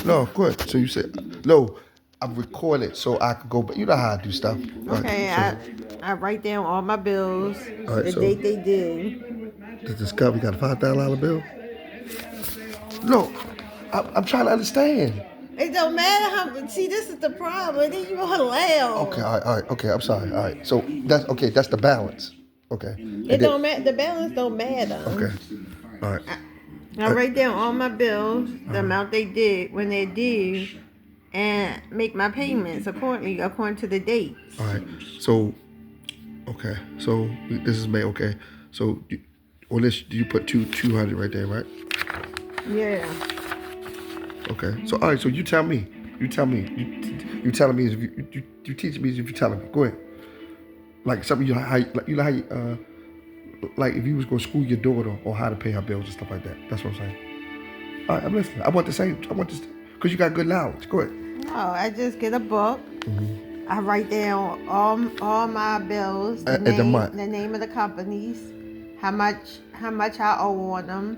No, good. So you said no. I've recorded so I could go. But you know how I do stuff. Okay, I write down all my bills, All right. the So date they did. the Discovery got a $5,000 bill. No, I'm trying to understand. It don't matter how. See, this is the problem. Then you want to laugh. Okay, all right, okay, I'm sorry. All right, so that's okay. That's the balance. Okay, and It then don't matter. The balance don't matter. okay, all right, I write down all my bills, the amount they did when they're due, and make my payments according to the dates. all right. So okay, so this is May. Okay, so on this you put 200 right there, right? Yeah. Okay. So all right. So you tell me. You tell me. You telling me if you teach me if you telling me. Go ahead. Like something you how like you know how you, like if you was gonna school your daughter on how to pay her bills and stuff like that. That's what I'm saying. All right, I'm listening. I want the same. I want this because you got good knowledge. Go ahead. No, I just get a book. I write down all my bills, At the month. the name of the companies, how much I owe on them,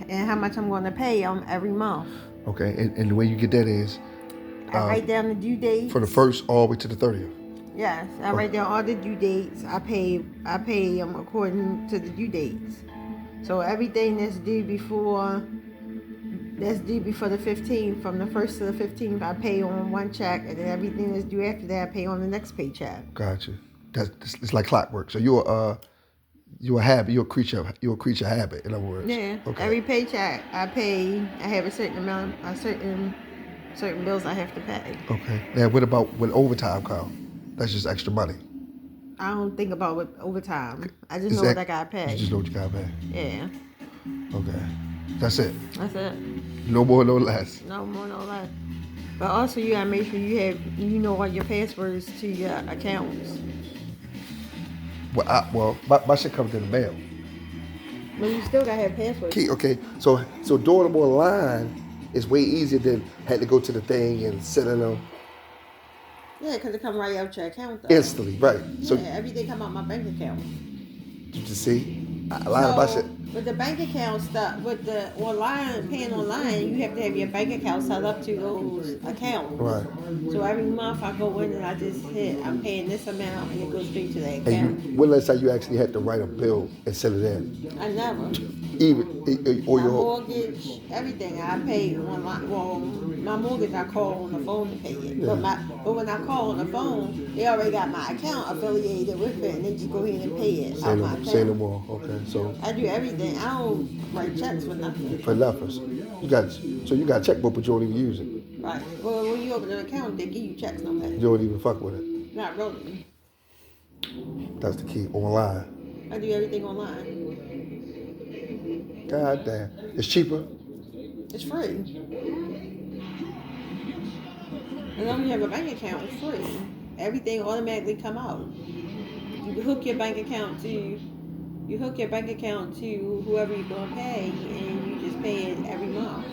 and how much I'm going to pay them every month. Okay, and the way you get that is I write down the due dates. from the first all the way to the 30th. Yes, I write down all the due dates. I pay them according to the due dates. So everything that's due before the 15th, from the 1st to the 15th, I pay on one check, and then everything that's due after that, I pay on the next paycheck. Gotcha. That's it's like clockwork. So you're a habit. You're a creature of habit. In other words. Yeah. Okay. Every paycheck I pay, I have a certain amount, certain bills I have to pay. Okay. Now what about when overtime comes? That's just extra money. I don't think about what overtime. I just Is know that, what I gotta pay. You just know what you gotta pay. Yeah. Okay. That's it. That's it. No more, no less. No more, no less. But also, you gotta make sure you know all your passwords to your accounts. Well, my shit comes in the mail. But you still gotta have passwords. Okay. So doing them online is way easier than had to go to the thing and set it up. Yeah, because it come right out your account though. Instantly, right? So yeah, everything come out my bank account. you just see a lot of my shit. With the bank account stuff, with the paying online, you have to have your bank account set up to those accounts. Right. So every month I go in and I just hit, I'm paying this amount, and it goes straight to that account. And when last time you actually had to write a bill and send it in? I never. Even or my your mortgage, everything I pay online. Well, my mortgage I call on the phone to pay it. Yeah. But when I call on the phone, they already got my account affiliated with it, and they just go ahead and pay it. Say no more. Okay, so I do everything. I don't write checks for nothing. For nothing. You got a checkbook, but you don't even use it. Right. Well, when you open an account, they give you checks no matter. You don't even fuck with it. Not really. That's the key. Online. I do everything online. God damn. It's cheaper. It's free. As long as you have a bank account, it's free. Everything automatically come out. You hook your bank account to whoever you're gonna pay, and you just pay it every month.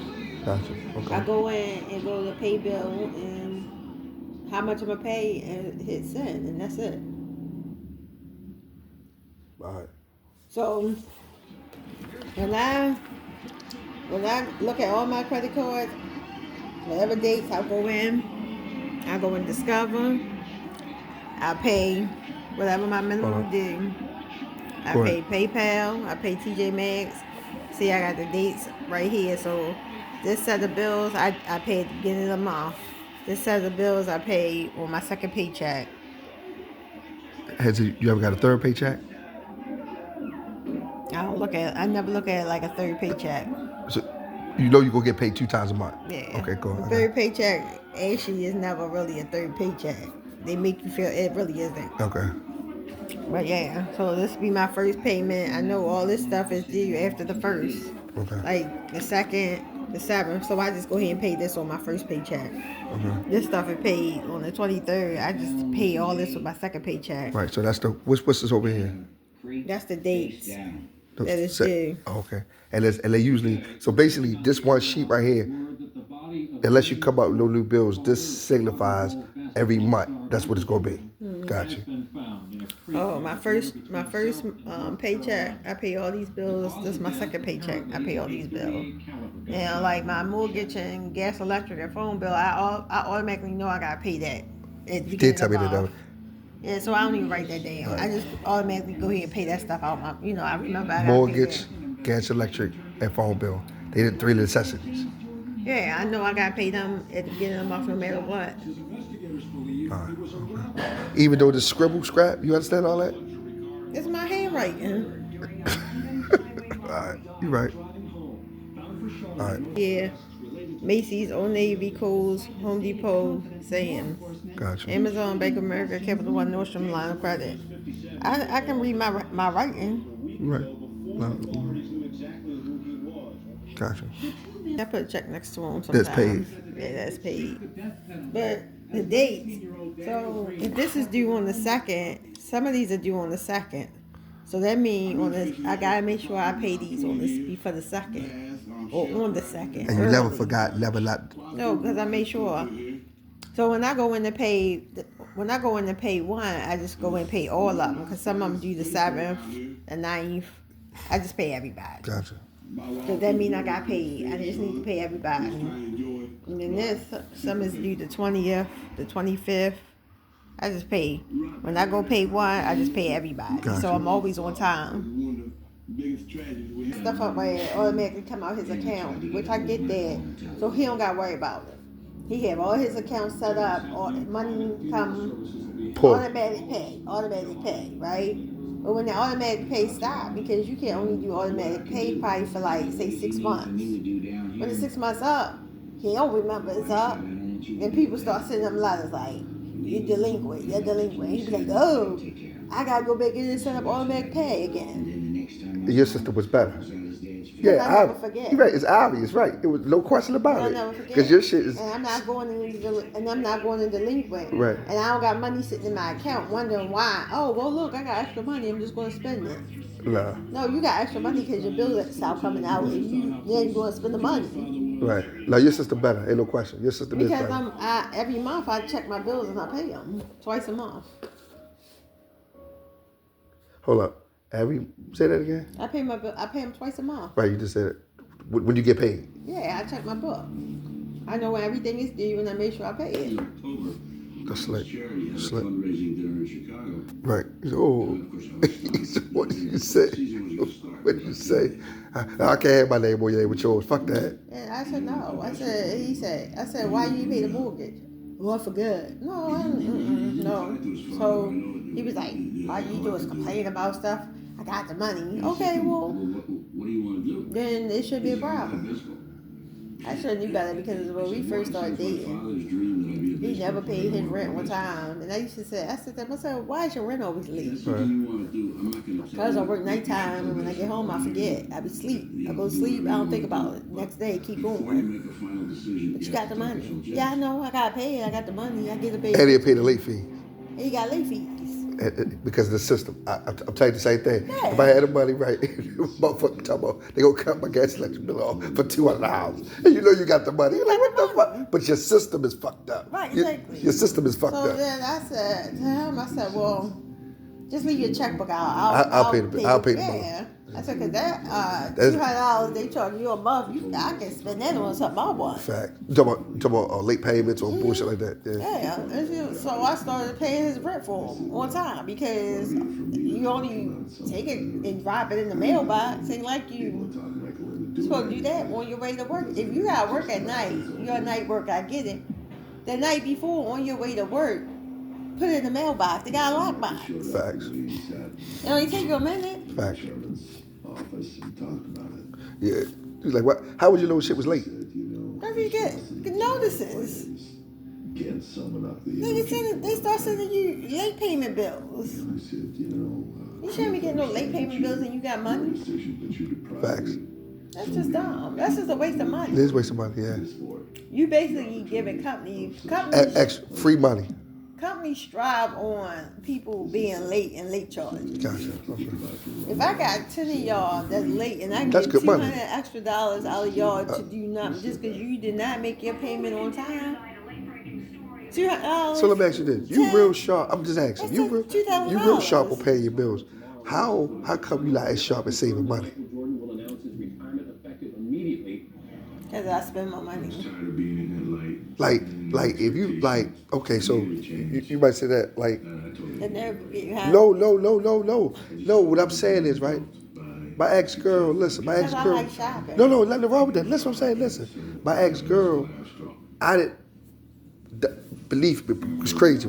Gotcha. Okay. I go in and go to pay bill and how much I'm gonna pay and hit send, and that's it. All right. So when I look at all my credit cards, whatever dates I go in Discover. I pay whatever my minimum due. I pay PayPal. I pay TJ Maxx. See, I got the dates right here. So this set of bills I pay at the beginning of the month. This set of bills I pay on my second paycheck. You ever got a third paycheck? I never look at it like a third paycheck. So you know you're going to get paid 2 times a month? Yeah. Okay, cool. The third paycheck actually is never really a third paycheck. They make you feel it really isn't. Okay. But yeah, so this will be my first payment. I know all this stuff is due after the first. Okay. Like the second, the 7th. So I just go ahead and pay this on my first paycheck. Okay. This stuff is paid on the 23rd. I just pay all this with my second paycheck. Right, so that's what's this over here? That's the dates. That is due. Okay. And they usually, so basically this one sheet right here, unless you come up with no new bills, this signifies every month. That's what it's going to be. Gotcha. Oh, my first paycheck, I pay all these bills. This is my second paycheck. I pay all these bills. And like my mortgage and gas, electric, and phone bill, I automatically know I gotta pay that at the You did beginning tell of me the that. month. Yeah, so I don't even write that down. Right. I just automatically go ahead and pay that stuff out. I remember I gotta pay Mortgage, that. gas, electric, and phone bill. They did 3 necessities. Yeah, I know I gotta pay them at the beginning of the month no matter what. Even though the scribble scrap, you understand all that? It's my handwriting. All right, you right. All right, Yeah. Macy's, Old Navy, Kohl's, Home Depot, Sam's, gotcha. Amazon, Bank of America, Capital One, Nordstrom, line of credit. I can read my writing. Right. Gotcha. I put a check next to them That's sometimes. paid. Yeah, that's paid. But the dates. So if this is due on the second, some of these are due on the second. So that means I gotta make sure I pay these on this before the second or on the second. And you never forgot, never not. No, because I made sure. So when I go in to pay, one, I just go in and pay all of them because some of them due the 7th, the 9th. I just pay everybody. Gotcha. So that means I got paid. I just need to pay everybody. And then some is due the 20th, the 25th. I just pay. When I go pay one, I just pay everybody. Gotcha. So I'm always on time. Stuff up where automatically come out his account, which I get that. So he don't got to worry about it. He have all his accounts set up, all money come, automatic pay, right? But when the automatic pay stop, because you can only do automatic pay probably for like say 6 months. When the 6 months up, he don't remember it's up. Then people start sending him letters like, you're delinquent. He be like, oh, I gotta go back in and set up automatic pay again. Your system was better. Yeah, I never forget. You're right. It's obvious, right? It was no question about I it. never forget. Because your shit is. And I'm not going in delinquent. Right. And I don't got money sitting in my account wondering why. Oh, well, look, I got extra money. I'm just going to spend it. Nah. No, you got extra money because your bills start coming out, and you're going to spend the money. Right. No, your system better. Ain't no question. Your system is better. Because every month I check my bills and I pay them twice a month. Hold up. Say that again? I pay them twice a month. Right, you just said it. When you get paid. Yeah, I check my book. I know when everything is due and I make sure I pay it. That's slick. Right. Oh. What did you say? What did you say? I can't have my name on your name with yours. Fuck that. And I said, no. I said, why you pay the mortgage? Well, I forgot. No, no. So he was like, all you do is complain about stuff. I got the money. Okay, well, then it should be a problem. I should have knew better because when we first started dating, he never paid his rent on time. And I used to say, to myself, why is your rent always late? Because I work nighttime and when I get home, I forget. I be asleep. I go to sleep, I don't think about it. Next day, keep going. But you got the money. Yeah, I know. I got to pay it. I got the money. I get to pay it. And they pay the late fee. And you got late fees. Because of the system. I'm telling you the same thing. Yeah. If I had the money right, motherfucker talking about they gonna cut my gas electric bill off for $200. And you know you got the money. You're like, what the fuck? But your system is fucked up. Right, exactly. Your system is fucked up. So then I said to him, well, just leave your checkbook out. I'll pay the bill. Yeah. I said, because that $200 they charge you a month, I can spend that on something I want. Fact. You talking about late payments or bullshit like that. Yeah. So I started paying his rent for him on time because you only take it and drop it in the mailbox. Ain't like you supposed to do that on your way to work. If you got to work at night, you're a night worker, I get it. The night before, on your way to work, put it in the mailbox. They got a lockbox. Facts. It only take you a minute. Facts. Yeah. He's like, what? How would you know shit was late? Because you get notices. They start sending you late payment bills. You shouldn't be getting no late payment bills and you got money. Facts. That's just dumb. That's just a waste of money. It is wasting money, yeah. You basically giving companies Extra free money. Companies strive on people being late and late charges. Gotcha. Okay. If I got 10 of y'all that's late and I That's get good $200 money. extra out of y'all to do nothing just because you did not make your payment on time. $200. So let me ask you this: you real sharp? I'm just asking. You real sharp on paying your bills. How come you not as sharp as saving money? that I spend my money. Like if you like, okay, so you might say that like, It never be happy. no. What I'm saying is, right, my ex-girl, listen, my Because I ex-girl, like shopping. no, nothing wrong with that. Listen what I'm saying, listen. My ex-girl, I didn't, believe me, it was crazy, right?